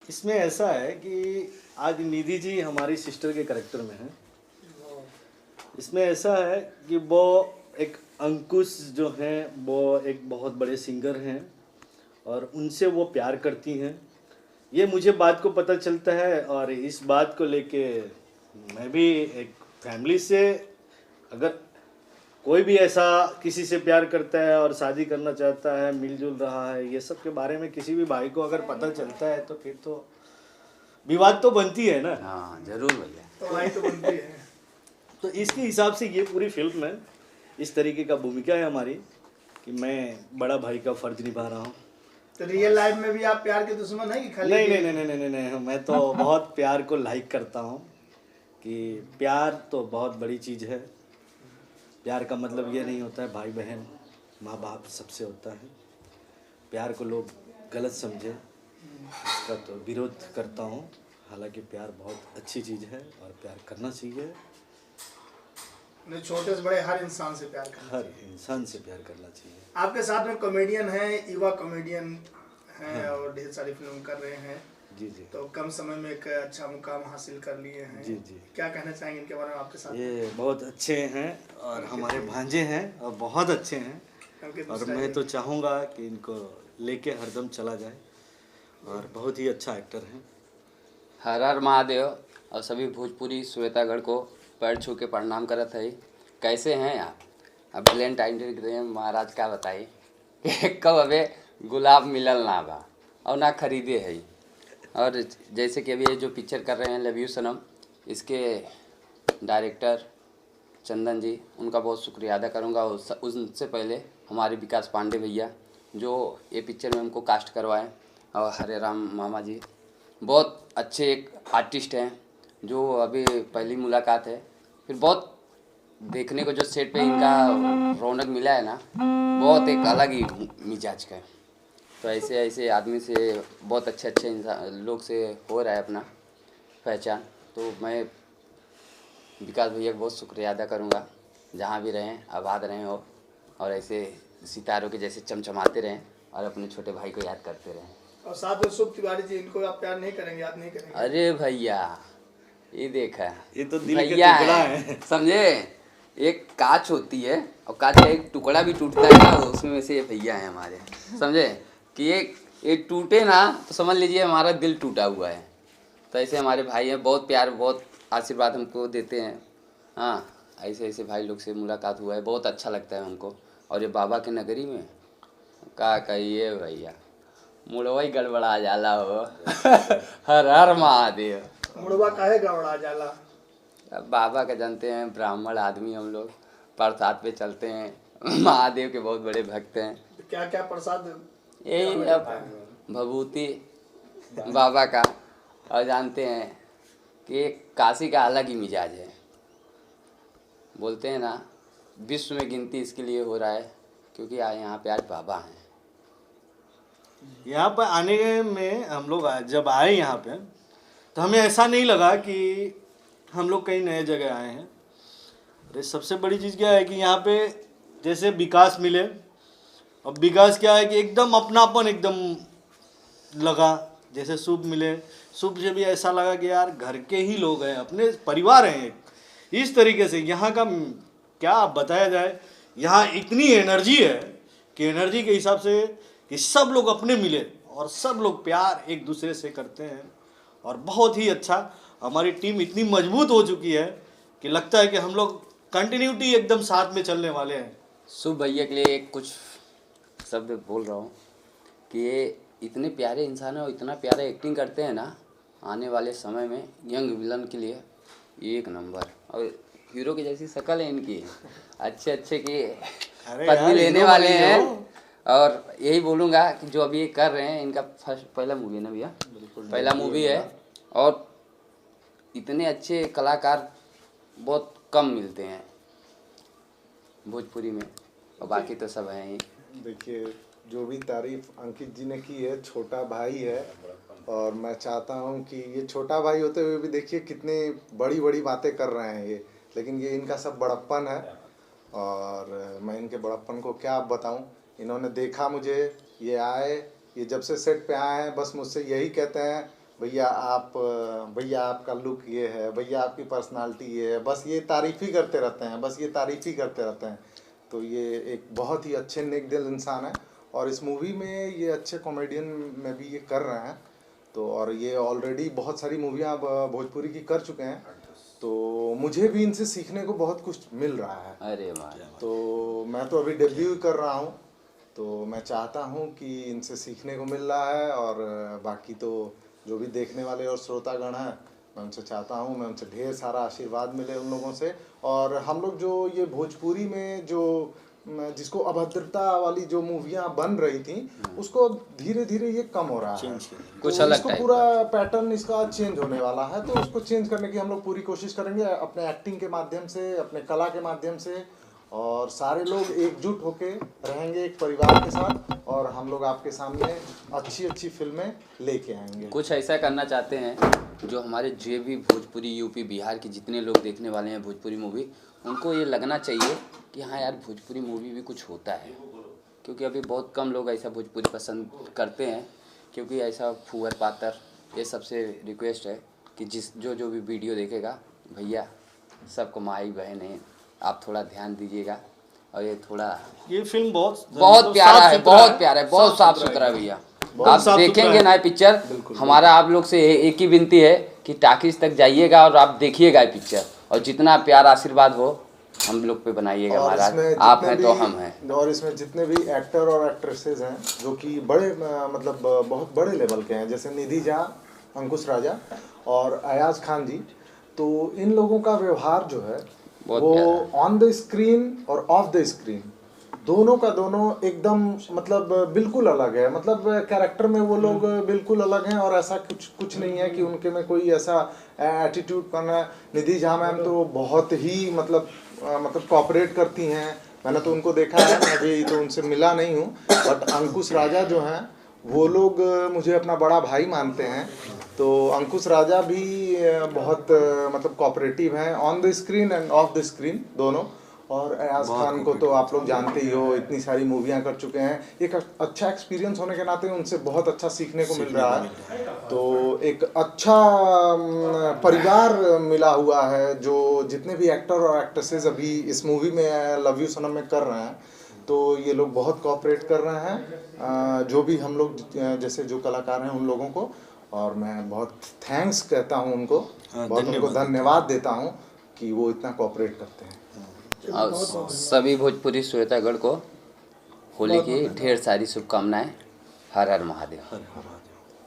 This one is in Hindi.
इसमें ऐसा है कि आज निधि जी हमारी सिस्टर के करेक्टर में है। इसमें ऐसा है कि वो एक अंकुश जो हैं वो एक बहुत बड़े सिंगर हैं और उनसे वो प्यार करती हैं। ये मुझे बात को पता चलता है और इस बात को लेके मैं भी एक फैमिली से, अगर कोई भी ऐसा किसी से प्यार करता है और शादी करना चाहता है, मिलजुल रहा है, ये सब के बारे में किसी भी भाई को अगर पता चलता है तो फिर तो विवाद तो बनती है ना। हाँ जरूर भैया, तो भाई तो बनती है। तो इसके हिसाब से ये पूरी फिल्म में इस तरीके का भूमिका है हमारी कि मैं बड़ा भाई का फर्ज निभा रहा हूँ। तो रियल लाइफ में भी आप प्यार के दुश्मन है कि खाली? नहीं नहीं नहीं नहीं नहीं नहीं, मैं तो बहुत प्यार को लाइक करता हूँ कि प्यार तो बहुत बड़ी चीज़ है। प्यार का मतलब ये नहीं होता है भाई बहन माँ बाप सबसे होता है। प्यार को लोग गलत समझे, इसका तो विरोध करता हूँ। हालांकि प्यार बहुत अच्छी चीज़ है और प्यार करना चाहिए। नहीं, छोटे से बड़े हर इंसान से प्यार करना हर चाहिए। इंसान से प्यार करना चाहिए। आपके साथ में कॉमेडियन है, युवा कॉमेडियन हैं और ढेर सारी फिल्म कर रहे हैं। जी जी तो कम समय में एक अच्छा मुकाम हासिल कर लिए हैं। जी जी। क्या कहना चाहेंगे इनके बारे में आपके साथ? ये बहुत अच्छे हैं और हमारे भांजे हैं और बहुत अच्छे हैं अंकित और मिश्रा मैं जी। तो चाहूँगा कि इनको लेके हरदम चला जाए और बहुत ही अच्छा एक्टर हैं। हर हर महादेव। और सभी भोजपुरी श्वेतागढ़ को पैर छू के प्रणाम करत है। कैसे हैं आप? अब वैलेंटाइन डे के महाराज का बताई कि कब अबे गुलाब मिलल ना बा और ना खरीदे है। और जैसे कि अभी ये जो पिक्चर कर रहे हैं लव यू सनम, इसके डायरेक्टर चंदन जी, उनका बहुत शुक्रिया अदा करूँगा। उनसे पहले हमारे विकास पांडे भैया जो ये पिक्चर में हमको कास्ट करवाए, और हरे राम मामा जी बहुत अच्छे एक आर्टिस्ट हैं जो अभी पहली मुलाकात है। फिर बहुत देखने को जो सेट पे इनका रौनक मिला है ना, बहुत एक अलग ही मिजाज का है। तो ऐसे ऐसे आदमी से बहुत अच्छे अच्छे इंसान लोग से हो रहा है अपना पहचान। तो मैं विकास भैया का बहुत शुक्रिया अदा करूँगा। जहाँ भी रहें आबाद रहें हो और ऐसे सितारों के जैसे चमचमाते रहें और अपने छोटे भाई को याद करते रहें। और साथ में शुभ तिवारी जी, इनको आप प्यार नहीं करेंगे, याद नहीं करेंगे? अरे भैया ये देखा, ये तो दिल के भैया टुकड़ा है, है। समझे? एक कांच होती है और कांच का एक टुकड़ा भी टूटता है ना, उसमें से ये भैया है हमारे, समझे? कि एक टूटे ना तो समझ लीजिए हमारा दिल टूटा हुआ है। तो ऐसे हमारे भाई हैं, बहुत प्यार बहुत आशीर्वाद हमको देते हैं। हाँ, ऐसे ऐसे भाई लोग से मुलाकात हुआ है, बहुत अच्छा लगता है हमको। और ये बाबा के नगरी में का कहिए भैया, मुड़वा ही गड़बड़ा जाला हो। हर हर महादेव। मुड़वा काहे गड़बड़ा जाला? अब बाबा का जानते हैं, ब्राह्मण आदमी हम लोग, प्रसाद पे चलते हैं। महादेव के बहुत बड़े भक्त हैं। तो क्या क्या प्रसाद? यही अब भभूति बाबा का। और जानते हैं कि काशी का अलग ही मिजाज है। बोलते हैं ना, विश्व में गिनती इसके लिए हो रहा है क्योंकि यहाँ पे आज बाबा हैं। यहाँ पर आने में हम लोग जब आए यहाँ पे तो हमें ऐसा नहीं लगा कि हम लोग कहीं नए जगह आए हैं। अरे सबसे बड़ी चीज़ क्या है कि यहाँ पे जैसे विकास मिले, अब विकास क्या है कि एकदम अपनापन एकदम लगा। जैसे शुभ मिले, शुभ से भी ऐसा लगा कि यार घर के ही लोग हैं, अपने परिवार हैं एक। इस तरीके से यहाँ का क्या बताया जाए, यहाँ इतनी एनर्जी है कि एनर्जी के हिसाब से कि सब लोग अपने मिले और सब लोग प्यार एक दूसरे से करते हैं। और बहुत ही अच्छा, हमारी टीम इतनी मजबूत हो चुकी है कि लगता है कि हम लोग कंटिन्यूटी एकदम साथ में चलने वाले हैं। शुभ भैया के लिए एक कुछ शब्द बोल रहा हूँ कि ये इतने प्यारे इंसान हैं और इतना प्यारा एक्टिंग करते हैं ना, आने वाले समय में यंग विलन के लिए एक नंबर। और हीरो की जैसी शक्ल है इनकी, अच्छे अच्छे की पदवी लेने वाले हैं। और यही बोलूँगा कि जो अभी ये कर रहे हैं, इनका फर्स्ट पहला मूवी है ना भैया, पहला मूवी है। और इतने अच्छे कलाकार बहुत कम मिलते हैं भोजपुरी में, और बाकी तो सब हैं ही। देखिए, जो भी तारीफ अंकित जी ने की है, छोटा भाई है। और मैं चाहता हूं कि ये छोटा भाई होते हुए भी देखिए कितने बड़ी बड़ी बातें कर रहे हैं ये, लेकिन ये इनका सब बड़प्पन है। और मैं इनके बड़प्पन को क्या बताऊं। इन्होंने देखा मुझे, ये आए, ये जब से सेट पे आए हैं बस मुझसे यही कहते हैं, भैया आपका लुक ये है, भैया आपकी पर्सनालिटी ये है, बस ये तारीफ़ ही करते रहते हैं, बस ये तारीफ़ ही करते रहते हैं। तो ये एक बहुत ही अच्छे नेक दिल इंसान है और इस मूवी में ये अच्छे कॉमेडियन में भी ये कर रहे हैं। तो और ये ऑलरेडी बहुत सारी मूवियाँ भोजपुरी की कर चुके हैं, तो मुझे भी इनसे सीखने को बहुत कुछ मिल रहा है। अरे वाह, तो मैं तो अभी डेब्यू कर रहा हूँ, तो मैं चाहता हूँ कि इनसे सीखने को मिल रहा है। और बाकी तो जो भी देखने वाले और श्रोतागण हैं, मैं उनसे चाहता हूँ, मैं उनसे ढेर सारा आशीर्वाद मिले उन लोगों से। और हम लोग जो ये भोजपुरी में जो जिसको अभद्रता वाली जो मूवियाँ बन रही थी, उसको धीरे धीरे ये कम हो रहा है, कुछ तो अलग इसको टाइप पूरा पैटर्न इसका चेंज होने वाला है। तो उसको चेंज करने की हम लोग पूरी कोशिश करेंगे अपने एक्टिंग के माध्यम से, अपने कला के माध्यम से, और सारे लोग एकजुट होके रहेंगे एक परिवार के साथ, और हम लोग आपके सामने अच्छी अच्छी फिल्में लेके आएंगे। कुछ ऐसा करना चाहते हैं जो हमारे जो भी भोजपुरी, यूपी, बिहार के जितने लोग देखने वाले हैं भोजपुरी मूवी, उनको ये लगना चाहिए कि हाँ यार, भोजपुरी मूवी भी कुछ होता है। क्योंकि अभी बहुत कम लोग ऐसा भोजपुरी पसंद करते हैं, क्योंकि ऐसा फूहर पातर, ये सबसे रिक्वेस्ट है कि जो भी वीडियो देखेगा, भैया सबको माई बहन है, आप थोड़ा ध्यान दीजिएगा। और ये फिल्म बहुत प्यारा है, बहुत प्यारा है, बहुत साफ सुथरा है भैया। आप देखेंगे ना पिक्चर, हमारा आप लोग से एक ही विनती है कि टाकीज तक जाइएगा और आप देखिएगा पिक्चर, और जितना प्यार आशीर्वाद हो हम लोग पे बनाइएगा महाराज, आप हैं तो हम हैं। और इसमें जितने भी एक्टर और एक्ट्रेसेस हैं जो कि बड़े मतलब बहुत बड़े लेवल के हैं, जैसे निधि झा, अंकुश राजा और अयाज खान जी, तो इन लोगों का व्यवहार जो है वो ऑन द स्क्रीन और ऑफ द स्क्रीन दोनों का दोनों एकदम मतलब बिल्कुल अलग है। मतलब कैरेक्टर में वो लोग बिल्कुल अलग हैं, और ऐसा कुछ नहीं है कि उनके में कोई ऐसा एटीट्यूड करना। निधि झा मैम तो बहुत ही मतलब कोऑपरेट करती हैं, मैंने तो उनको देखा है, मैं अभी तो उनसे मिला नहीं हूँ। बट अंकुश राजा जो हैं वो लोग मुझे अपना बड़ा भाई मानते हैं, तो अंकुश राजा भी बहुत मतलब कोऑपरेटिव हैं on the screen end of the screen दोनों। और अयाज खान को तो आप लोग जानते ही हो, इतनी सारी मूवियाँ कर चुके हैं, एक अच्छा एक्सपीरियंस होने के नाते उनसे बहुत अच्छा सीखने को मिल रहा है। तो एक अच्छा परिवार मिला हुआ है, जो जितने भी एक्टर और एक्ट्रेसेस अभी इस मूवी में लव यू सनम में कर रहे हैं, तो ये लोग बहुत कोऑपरेट कर रहे हैं, जो भी हम लोग जैसे जो कलाकार हैं उन लोगों को। और मैं बहुत थैंक्स कहता हूँ उनको, बहुत उनको धन्यवाद देता हूँ कि वो इतना कोऑपरेट करते हैं। और सभी भोजपुरी श्रोतागण को होली की ढेर सारी शुभकामनाएं। हर हर महादेव।